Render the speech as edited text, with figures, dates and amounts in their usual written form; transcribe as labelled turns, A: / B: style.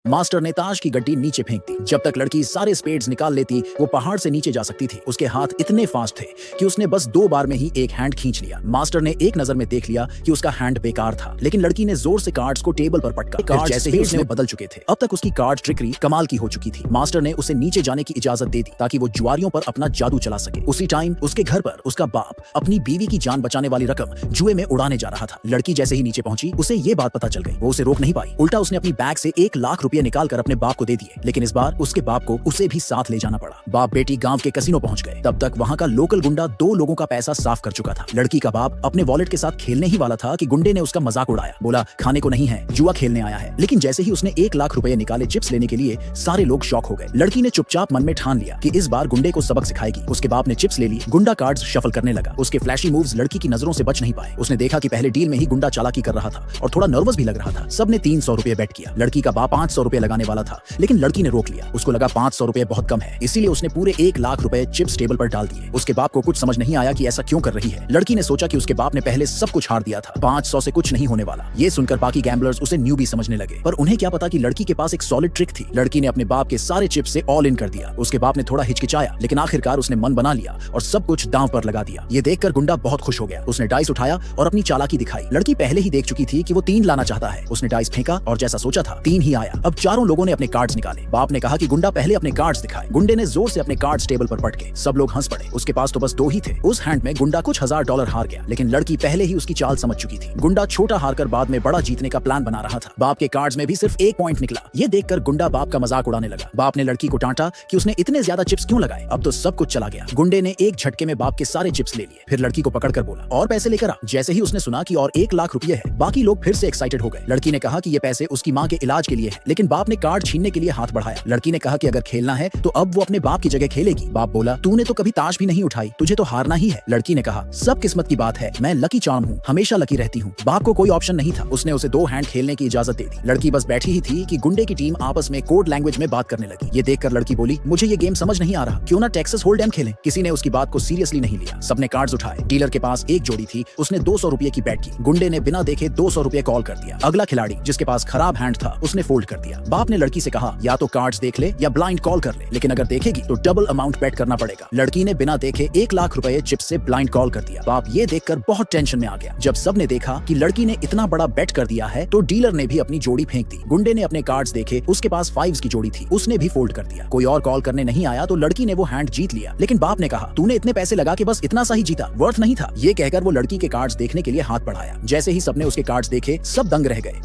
A: Master ने ताश की गड्डी नीचे फेंक दी। जब तक लड़की सारे स्पेड्स निकाल लेती वो पहाड़ से नीचे जा सकती थी। उसके हाथ इतने फास्ट थे कि उसने बस 2 बार में ही एक हैंड खींच लिया। मास्टर ने एक नजर में देख लिया कि उसका हैंड बेकार था, लेकिन लड़की ने जोर से कार्ड्स को टेबल पर पटका। कार्ड्स जैसे ही उसने बदल चुके थे। अब तक उसकी कार्ड ट्रिकरी कमाल की हो चुकी थी। मास्टर ने उसे नीचे जाने की इजाजत दे दी ताकि वो जुआरियों पर अपना जादू चला सके। उसी टाइम उसके घर पर उसका बाप अपनी बीवी की जान बचाने वाली रकम जुए में उड़ाने जा रहा था। लड़की जैसे ही नीचे पहुंची उसे ये बात पता चल गई। वो उसे रोक नहीं पाई। उल्टा उसने अपनी बैग से 1 लाख रुपए निकालकर अपने बाप को दे दिए, लेकिन इस बार उसके बाप को उसे भी साथ ले जाना पड़ा। बाप बेटी गांव के कैसीनो पहुंच गए। तब तक वहां का लोकल गुंडा 2 लोगों का पैसा साफ कर चुका था। लड़की का बाप अपने वॉलेट के साथ खेलने ही वाला था कि गुंडे ने उसका मजाक उड़ाया। बोला खाने को नहीं है, जुआ खेलने आया है। लेकिन जैसे ही उसने 1 लाख रुपए निकाले चिप्स लेने के लिए, सारे लोग शॉक हो गए। लड़की ने चुपचाप मन में ठान लिया कि इस बार गुंडे को सबक सिखाएगी। उसके बाप ने चिप्स ले ली। गुंडा कार्ड्स शफल करने लगा। उसके फ्लैशी मूव्स लड़की की नजरों से बच नहीं पाए। उसने देखा कि पहले डील में ही गुंडा चालाकी कर रहा था और थोड़ा नर्वस भी लग रहा था। सबने 300 रुपए बेट किया। लड़की का बाप 500 रुपए लगाने वाला था, लेकिन लड़की ने रोक लिया। उसको लगा 500 रुपए बहुत कम है, इसीलिए उसने पूरे 1 लाख रुपए चिप्स टेबल पर डाल दिए। उसके बाप को कुछ समझ नहीं आया कि ऐसा क्यों कर रही है। लड़की ने सोचा कि उसके बाप ने पहले सब कुछ हार दिया था, 500 से कुछ नहीं होने वाला। ये सुनकर बाकी गैम्बलर्स उसे न्यूबी समझने लगे, पर उन्हें क्या पता कि लड़की के पास एक सॉलिड ट्रिक थी। लड़की ने अपने बाप के सारे चिप्स से ऑल इन कर दिया। उसके बाप ने थोड़ा हिचकिचाया, लेकिन आखिरकार उसने मन बना लिया और सब कुछ दांव पर लगा दिया। ये देखकर गुंडा बहुत खुश हो गया। उसने डाइस उठाया और अपनी चालाकी दिखाई। लड़की पहले ही देख चुकी थी कि वो 3 लाना चाहता है। उसने डाइस फेंका और जैसा सोचा था 3 ही आया। अब चारों लोगों ने अपने कार्ड्स निकाले। बाप ने कहा कि गुंडा पहले अपने कार्ड्स दिखाए। गुंडे ने जोर से अपने कार्ड्स टेबल पर पटके। सब लोग हंस पड़े। उसके पास तो बस 2 ही थे। उस हैंड में गुंडा कुछ $1000 हार गया, लेकिन लड़की पहले ही उसकी चाल समझ चुकी थी। गुंडा छोटा हारकर बाद में बड़ा जीतने का प्लान बना रहा था। बाप के कार्ड्स में भी सिर्फ 1 पॉइंट निकला। ये देखकर गुंडा बाप का मजाक उड़ाने लगा। बाप ने लड़की को डांटा कि उसने इतने ज्यादा चिप्स क्यों लगाए। अब तो सब कुछ चला गया। गुंडे ने एक झटके में बाप के सारे चिप्स ले लिए। फिर लड़की को पकड़कर बोला और पैसे लेकर आ। जैसे ही उसने सुना कि और 1 लाख रुपए है, बाकी लोग फिर से एक्साइटेड हो गए। लड़की ने कहा कि ये पैसे उसकी माँ के इलाज के लिए है, लेकिन बाप ने कार्ड छीनने के लिए हाथ बढ़ाया। लड़की ने कहा कि अगर खेलना है तो अब वो अपने बाप की जगह खेलेगी। बाप बोला तूने तो कभी ताश भी नहीं उठाई, तुझे तो हारना ही है। लड़की ने कहा सब किस्मत की बात है, मैं लकी चार्म हूँ, हमेशा लकी रहती हूँ। बाप को कोई ऑप्शन नहीं था। उसने उसे 2 हैंड खेलने की इजाजत दे दी। लड़की बस बैठी ही थी कि गुंडे की टीम आपस में कोड लैंग्वेज में बात करने लगी। ये देखकर लड़की बोली मुझे ये गेम समझ नहीं आ रहा, क्यों ना टेक्सास होल्डएम खेलें। किसी ने उसकी बात को सीरियसली नहीं लिया। सबने कार्ड्स उठाए। डीलर के पास एक जोड़ी थी, उसने 200 रुपए की बेट की। गुंडे ने बिना देखे 200 रुपए कॉल कर दिया। अगला खिलाड़ी जिसके पास खराब हैंड था उसने फोल्ड कर दिया। बाप ने लड़की से कहा या तो कार्ड्स देख ले या ब्लाइंड कॉल कर ले, लेकिन अगर देखेगी तो डबल अमाउंट बेट करना पड़ेगा। लड़की ने बिना देखे 1 लाख रुपए चिप्स से ब्लाइंड कॉल कर दिया। बाप ये देखकर बहुत टेंशन में आ गया। जब सबने देखा कि लड़की ने इतना बड़ा बेट कर दिया है तो डीलर ने भी अपनी जोड़ी फेंक दी। गुंडे ने अपने कार्ड्स देखे, उसके पास 5s की जोड़ी थी, उसने भी फोल्ड कर दिया। कोई और कॉल करने नहीं आया तो लड़की ने वो हैंड जीत लिया, लेकिन बाप ने कहा तूने इतने पैसे लगा के बस इतना सा ही जीता, वर्थ नहीं था। ये कहकर वो लड़की के कार्ड्स देखने के लिए हाथ बढ़ाया। जैसे ही सबने उसके कार्ड्स देखे सब दंग रह गए।